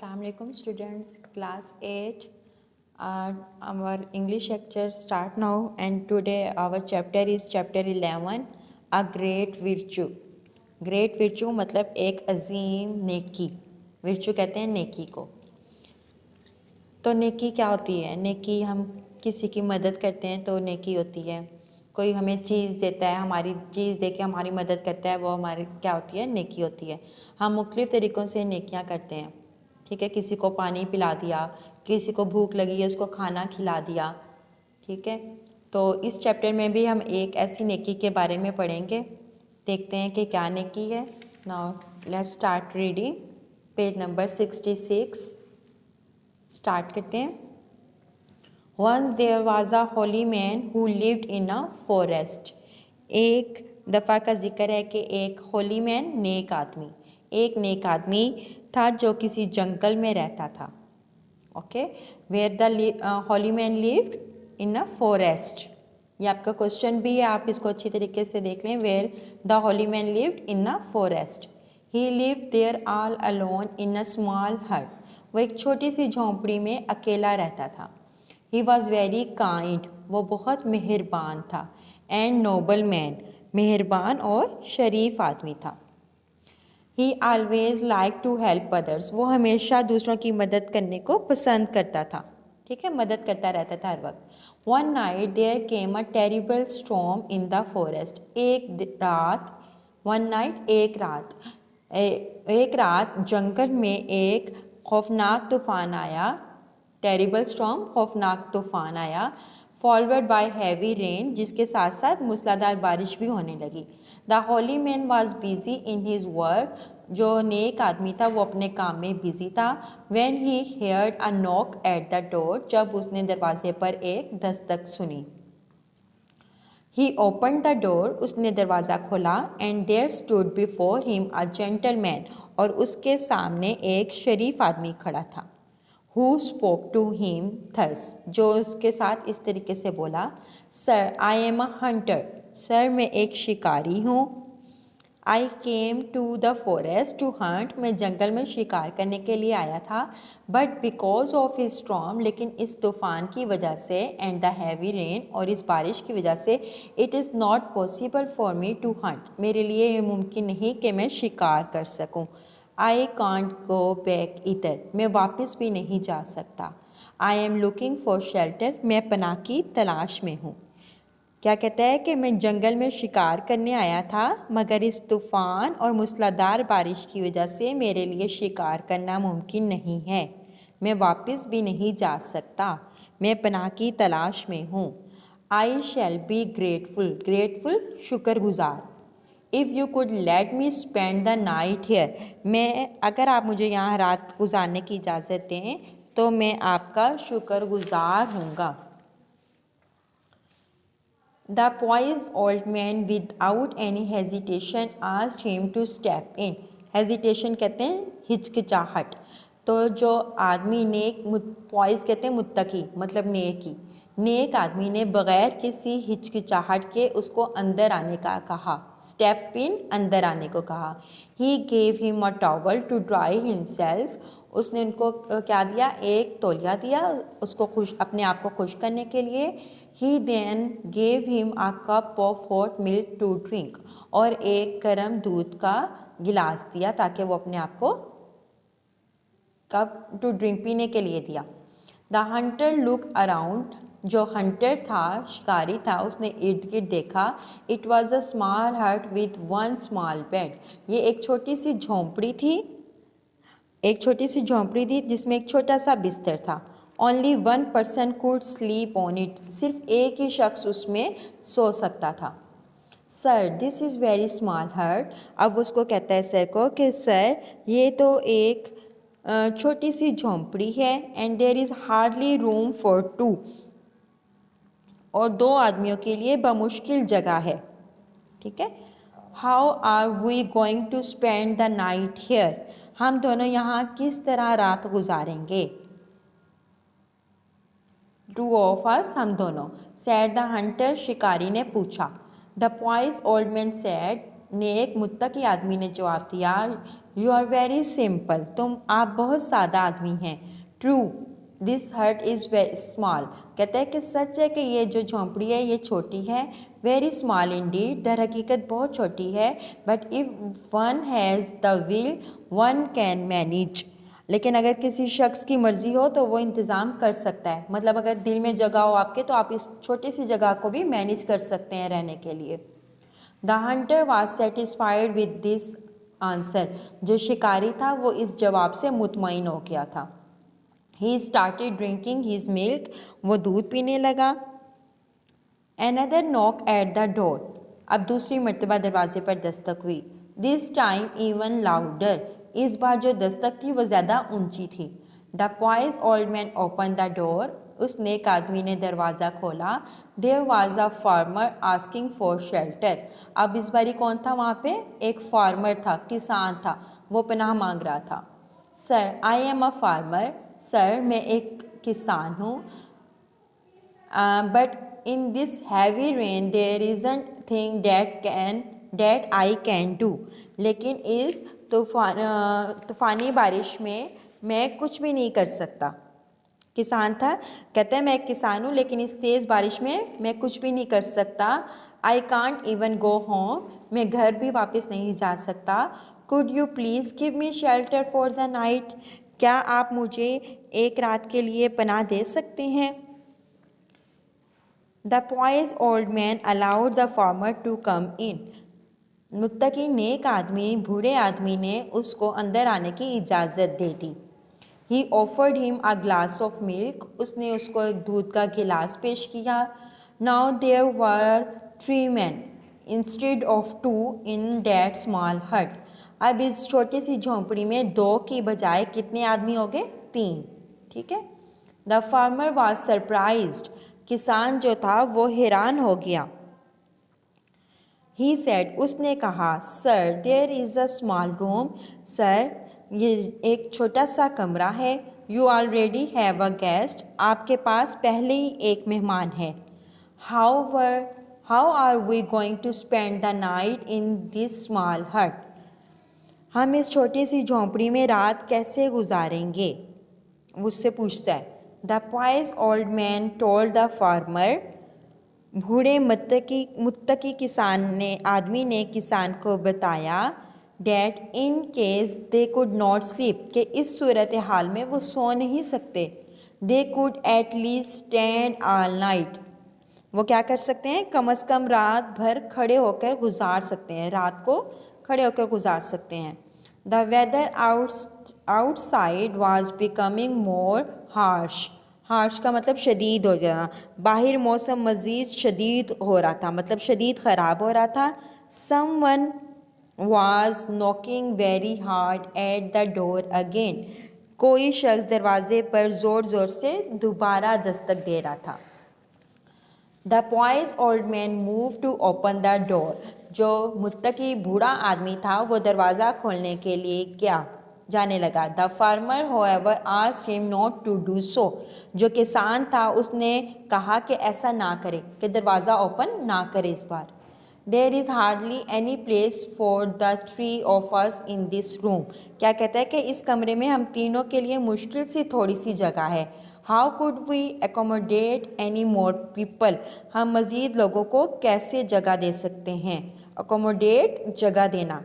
Assalamualaikum students, class 8. Our English lecture start now, and today our chapter is chapter 11, a great virtue. Great virtue मतलब एक अजीम नेकी. virtue कहते हैं नेकी को. तो नेकी क्या होती है? नेकी हम किसी की मदद करते हैं तो नेकी होती है. कोई हमें चीज़ देता है, हमारी चीज़ दे के हमारी मदद करता है, वो हमारी क्या होती है? नेकी होती है. हम मुख्तलिफ़ तरीक़ों से नेकियां करते हैं. ठीक है, किसी को पानी पिला दिया, किसी को भूख लगी है उसको खाना खिला दिया. ठीक है, तो इस चैप्टर में भी हम एक ऐसी नेकी के बारे में पढ़ेंगे. देखते हैं कि क्या नेकी है. Now let's start reading. Page number 66 start करते हैं. Once there was a holy man who lived in a forest. एक दफ़ा का जिक्र है कि एक होली मैन नेक आदमी, एक नेक आदमी था जो किसी जंगल में रहता था. Okay, where the holy man lived in a forest. ये आपका क्वेश्चन भी है, आप इसको अच्छी तरीके से देख लें. Where the holy man lived in a forest. He lived there all alone in a small hut. वो एक छोटी सी झोंपड़ी में अकेला रहता था. He was very kind. वो बहुत मेहरबान था. एंड नोबल मैन, मेहरबान और शरीफ आदमी था. He always like to help others. वो हमेशा दूसरों की मदद करने को पसंद करता था. ठीक है, मदद करता रहता था हर वक्त. One night there came a terrible storm in the forest. एक रात, वन नाइट एक रात, एक रात जंगल में एक खौफनाक तूफान आया. टेरिबल स्टॉर्म, खौफनाक तूफान आया. फॉलोड बाय हैवी रेन, जिसके साथ साथ मूसलाधार बारिश भी होने लगी. The holy man was busy in his work. जो नेक आदमी था वो अपने काम में बिजी था. When he heard a knock at the door. जब उसने दरवाजे पर एक दस्तक सुनी. He open the door. उसने दरवाज़ा खोला. And there stood before him a gentleman. और उसके सामने एक शरीफ आदमी खड़ा था. Who spoke to him thus. जो उसके साथ इस तरीके से बोला. Sir, I am a hunter. Sir, मैं एक शिकारी हूँ. I came to the forest to hunt. मैं जंगल में शिकार करने के लिए आया था. बट बिकॉज ऑफ इस स्टॉर्म, लेकिन इस तूफ़ान की वजह से, एंड द हैवी रेन, और इस बारिश की वजह से, it is not possible for me to hunt. मेरे लिए ये मुमकिन नहीं कि मैं शिकार कर सकूँ. आई कांट गो बैक इधर. मैं वापस भी नहीं जा सकता. I am looking for shelter. मैं पनाह की तलाश में हूँ. क्या कहता है कि मैं जंगल में शिकार करने आया था, मगर इस तूफ़ान और मूसलाधार बारिश की वजह से मेरे लिए शिकार करना मुमकिन नहीं है. मैं वापस भी नहीं जा सकता. मैं पनाह की तलाश में हूँ. I shall be grateful. Grateful, शुक्रगुजार. If you could let me spend the night here. मैं, अगर आप मुझे यहाँ रात गुजारने की इजाज़त दें तो मैं आपका शुक्रगुजार हूँगा. The poised old man without any hesitation asked him to step in. Hesitation कहते हैं हिचकिचाहट. तो जो आदमी नेक, पॉइज कहते हैं मुत्तकी, मतलब नेकी. नेक आदमी ने बग़ैर किसी हिचकिचाहट के उसको अंदर आने का कहा. स्टेप इन, अंदर आने को कहा. He gave him a towel to dry himself. उसने उनको क्या दिया? एक तौलिया दिया उसको अपने आप को खुश करने के लिए. He then gave him a cup of hot milk to drink. और एक गर्म दूध का गिलास दिया ताकि वो अपने आप को कप टू ड्रिंक, पीने के लिए दिया. The Hunter look around. जो हंटर था, शिकारी था, उसने इर्द गिर्द देखा. इट वॉज अ स्मॉल हट विथ वन स्मॉल बेड. ये एक छोटी सी झोंपड़ी थी, एक छोटी सी झोंपड़ी थी जिसमें एक छोटा सा बिस्तर था. Only one person could sleep on it. सिर्फ एक ही शख्स उसमें सो सकता था. Sir, this is very small हट. अब उसको कहता है सर को कि सर, ये तो एक छोटी सी झोंपड़ी है. And there is hardly room for two. और दो आदमियों के लिए बमुश्किल जगह है. ठीक है. How are we going to spend the night here. हम दोनों यहाँ किस तरह रात गुजारेंगे. टू ऑफ अस, हम दोनों. सैड द हंटर, शिकारी ने पूछा. The pious old man said ने एक मुत्तकी आदमी ने जवाब दिया, यू आर वेरी सिंपल, आप बहुत सादा आदमी हैं। ट्रू, दिस हट इज़ वेरी स्मॉल, कहता है कि सच है कि ये जो झोंपड़ी है ये छोटी है। वेरी स्मॉल इंडीड, दर हकीकत बहुत छोटी है। But if one has the will one can manage, लेकिन अगर किसी शख्स की मर्ज़ी हो तो वो इंतज़ाम कर सकता है। मतलब अगर दिल में जगह हो आपके तो आप इस छोटी सी जगह को भी मैनेज कर सकते हैं रहने के लिए। The Hunter was satisfied with this answer, जो शिकारी था वो इस जवाब से मुतमईन हो गया था। He started drinking his milk, वो दूध पीने लगा। Another knock at the door, अब दूसरी मर्तबा दरवाजे पर दस्तक हुई। This time even louder, इस बार जो दस्तक थी वो ज़्यादा ऊंची थी। The pious old man opened the door, उस नेक आदमी ने दरवाज़ा खोला। There was a farmer asking for shelter, अब इस बारी कौन था वहाँ पे? एक फार्मर था, किसान था, वो पनाह मांग रहा था। Sir, I am a farmer, sir मैं एक किसान हूँ। But in this heavy rain there isn't thing that I can do, लेकिन इस तूफ़ानी बारिश में मैं कुछ भी नहीं कर सकता। किसान था, कहते हैं मैं एक किसान हूँ लेकिन इस तेज़ बारिश में मैं कुछ भी नहीं कर सकता। I can't even go home, मैं घर भी वापस नहीं जा सकता। Could you please give me shelter for the night, क्या आप मुझे एक रात के लिए पनाह दे सकते हैं? The pious old man allowed the farmer to come in, Muttaqi नेक आदमी बूढ़े आदमी ने उसको अंदर आने की इजाज़त दे दी। He offered him a glass of milk, उसने उसको एक दूध का गिलास पेश किया। Now there were 3 men instead of 2 in that small hut, अब इस छोटी सी झोंपड़ी में 2 की बजाय कितने आदमी हो गए? 3। ठीक है। The farmer was surprised, किसान जो था वो हैरान हो गया। He said, उसने कहा, Sir, there is a small room, sir ये एक छोटा सा कमरा है। You already have a guest, आपके पास पहले ही एक मेहमान है। How are we going to spend the night in this small hut, हम इस छोटी सी झोंपड़ी में रात कैसे गुजारेंगे? उससे पूछता है। The pious old man told the farmer, बूढ़े मुत्तकी आदमी ने किसान को बताया, that in case they could not sleep, कि इस सूरत हाल में वो सो नहीं सकते। They could at least stand all night, वो क्या कर सकते हैं? कम अज़ कम रात भर खड़े होकर गुजार सकते हैं, रात को खड़े होकर गुजार सकते हैं। The weather outside was becoming more harsh, harsh का मतलब शदीद हो जाना, बाहर मौसम मज़ीद शदीद हो रहा था, मतलब शदीद ख़राब हो रहा था। Someone was knocking very hard at the door again, कोई शख्स दरवाजे पर ज़ोर ज़ोर से दोबारा दस्तक दे रहा था। The pious old man moved to open the door, जो मुत्तकी बूढ़ा आदमी था वो दरवाज़ा खोलने के लिए क्या जाने लगा। The farmer however asked him not to do so, जो किसान था उसने कहा कि ऐसा ना करे, कि दरवाज़ा ओपन ना करे इस बार। There is hardly any place for the 3 of us in this room, क्या कहता है कि इस कमरे में हम तीनों के लिए मुश्किल सी थोड़ी सी जगह है। How could we accommodate any more people, हम मज़ीद लोगों को कैसे जगह दे सकते हैं? Accommodate जगह देना।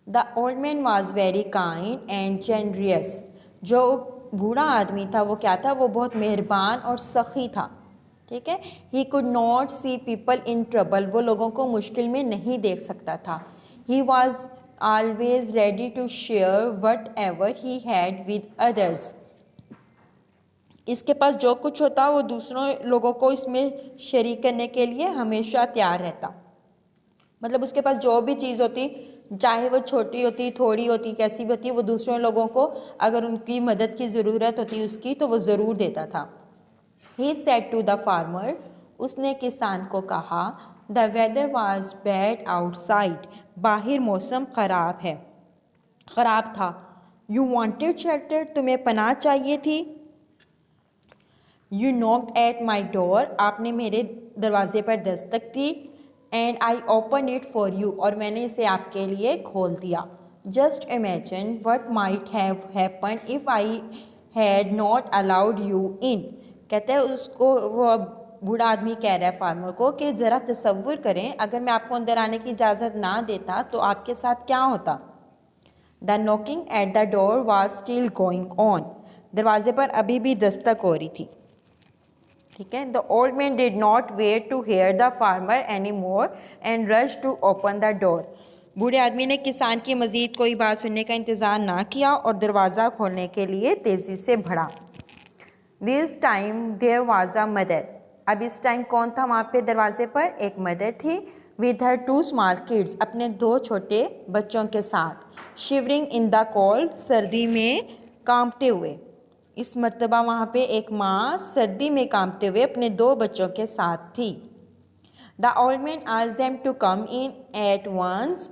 The old man was very kind and generous, जो बूढ़ा आदमी था वो क्या था? वो बहुत मेहरबान और सखी था। ठीक है। He could not see people in trouble, वो लोगों को मुश्किल में नहीं देख सकता था। He was always ready to share whatever he had with others, इसके पास जो कुछ होता वो दूसरों लोगों को इसमें शरीक करने के लिए हमेशा तैयार रहता। मतलब उसके पास जो भी चीज़ होती, चाहे वो छोटी होती, थोड़ी होती, कैसी भी होती, वो दूसरों लोगों को अगर उनकी मदद की ज़रूरत होती उसकी तो वो ज़रूर देता था। He said to the farmer, उसने किसान को कहा, The weather was bad outside, बाहर मौसम ख़राब था। You wanted shelter, तुम्हें पनाह चाहिए थी। You knocked at my door, आपने मेरे दरवाजे पर दस्तक दी। And I open it for you, और मैंने इसे आपके लिए खोल दिया. Just imagine what might have happen if I had not allowed you in. कहते हैं उसको, वो बूढ़ा आदमी कह रहा है फार्मर को कि ज़रा तसव्वुर करें अगर मैं आपको अंदर आने की इजाज़त ना देता तो आपके साथ क्या होता. The knocking at the door was still going on. दरवाजे पर अभी भी दस्तक हो रही थी. ठीक है. The old man did not wait to hear the farmer any more and rush to open the door. बूढ़े आदमी ने किसान की मज़ीद कोई बात सुनने का इंतज़ार ना किया और दरवाज़ा खोलने के लिए तेज़ी से बढ़ा. This time there was a mother. अब इस टाइम कौन था वहाँ पे दरवाजे पर? एक मदर थी. विद हर 2 स्मॉल किड्स, अपने 2 छोटे बच्चों के साथ. शिवरिंग इन द कोल्ड, सर्दी में कांपते हुए. इस मर्तबा वहाँ पे एक माँ सर्दी में कांपते हुए अपने 2 बच्चों के साथ थी. The old man asked them to come in at once.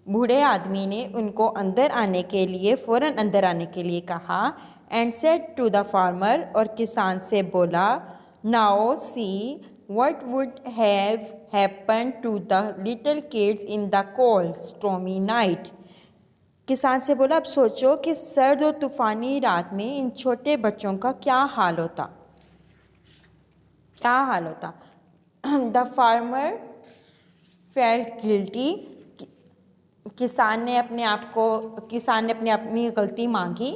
बूढ़े आदमी ने उनको अंदर आने के लिए, फ़ौरन अंदर आने के लिए कहा. And said to the farmer, और किसान से बोला, now see what would have happened to the little kids in the cold stormy night. किसान से बोला, अब सोचो कि सर्द और तूफ़ानी रात में इन छोटे बच्चों का क्या हाल होता, क्या हाल होता. The farmer felt guilty. किसान ने अपनी गलती मानी.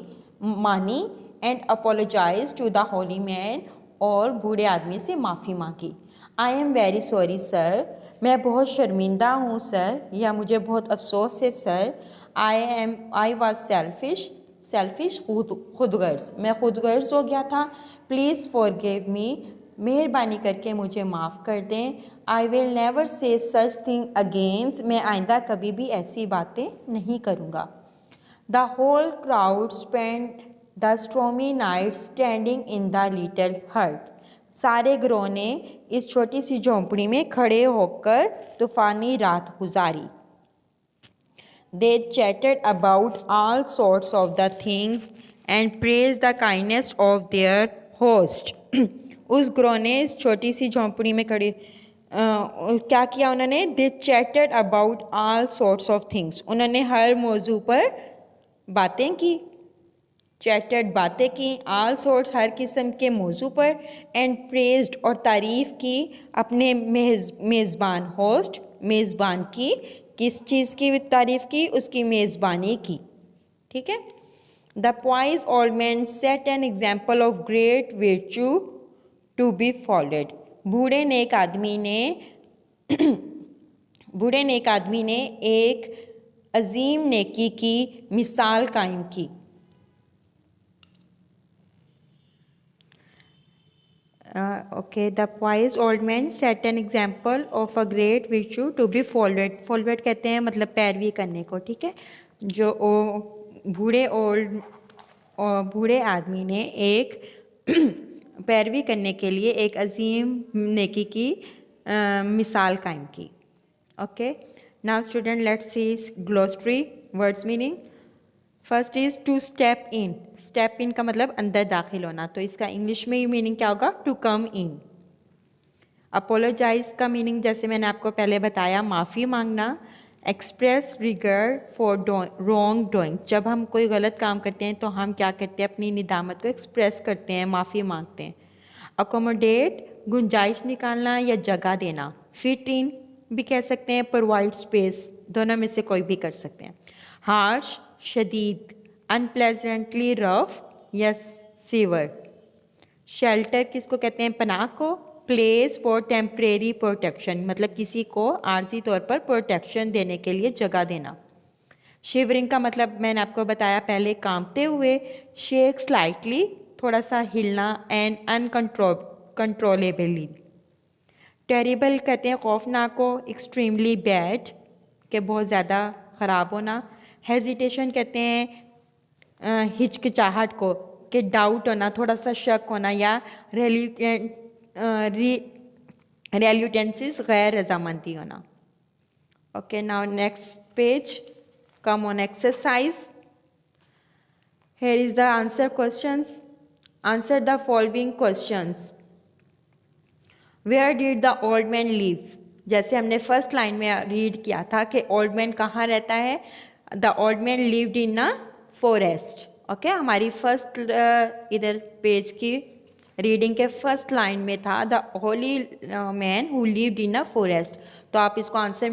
And apologise to the holy man, और बूढ़े आदमी से माफ़ी मांगी. I am very sorry sir. मैं बहुत शर्मिंदा हूँ सर, या मुझे बहुत अफसोस है सर. आई वॉज सेल्फिश खुदगर्ज. मैं खुदगर्ज हो गया था. Please forgive me. मेहरबानी करके मुझे माफ़ कर दें. I will never say such thing against. मैं आइंदा कभी भी ऐसी बातें नहीं करूँगा. The whole crowd spend the stormy night standing in the little hut. सारे गिरोह ने इस छोटी सी झोंपड़ी में खड़े होकर तूफ़ानी रात गुजारी. They chatted about all sorts of the things and praised the kindness of their host. उस गिरोह ने इस छोटी सी झोंपड़ी में खड़े क्या किया उन्होंने? They chatted about all sorts of things. उन्होंने हर मौजू पर बातें की. चैटेड बातें की. ऑल सोर्ट्स हर किस्म के मौजू पर. एंड प्रेज्ड और तारीफ़ की अपने मेज़बान होस्ट, मेज़बान की. किस चीज़ की तारीफ़ की? उसकी मेज़बानी की. ठीक है. The wise old man set an example of great virtue to be followed. बूढ़े नेक आदमी ने एक अजीम नेकी की मिसाल कायम की. The wise old man set an example of a great virtue to be followed. Followed कहते हैं मतलब पैरवी करने को. ठीक है. जो बूढ़े आदमी ने एक पैरवी करने के लिए एक अजीम नेकी की मिसाल कायम की. Okay. Now student, let's see glossary words meaning. First is to step in. Step in का मतलब अंदर दाखिल होना. तो इसका इंग्लिश में मीनिंग क्या होगा? To come in. अपोलोजाइज का मीनिंग जैसे मैंने आपको पहले बताया, माफ़ी मांगना. Express regard for wrong doings. जब हम कोई गलत काम करते हैं तो हम क्या करते हैं? अपनी निदामत को एक्सप्रेस करते हैं, माफ़ी मांगते हैं. अकोमोडेट गुंजाइश निकालना या जगह देना. फिट इन भी कह सकते हैं, प्रोवाइड स्पेस. दोनों में से कोई भी कर सकते हैं. हार्श शदीद. अनप्लेजेंटली रफ या सीवर. शेल्टर किसको कहते हैं? पनाह को. प्लेस फॉर टेम्परेरी प्रोटेक्शन मतलब किसी को आर्जी तौर पर प्रोटेक्शन देने के लिए जगह देना. शिवरिंग का मतलब मैंने आपको बताया पहले, कांपते हुए. शेक स्लाइटली थोड़ा सा हिलना. And uncontrollably. टेरिबल कहते हैं खौफनाक को. एक्सट्रीमली बैड के बहुत ज़्यादा ख़राब होना. हेजिटेशन कहते हैं हिचकिचाहट को, कि डाउट होना, थोड़ा सा शक होना, या रेल्यूटेंसिस गैर रजामंदी होना. Okay. Now next page. Come on exercise. Here is the answer questions. Answer the following questions. Where did the old man live. जैसे हमने फर्स्ट लाइन में रीड किया था कि ओल्ड मैन कहाँ रहता है, the old man lived in a forest. Okay, हमारी फर्स्ट इधर पेज की रीडिंग के फर्स्ट लाइन में था the holy man who lived in a forest. तो आप इसको आंसर में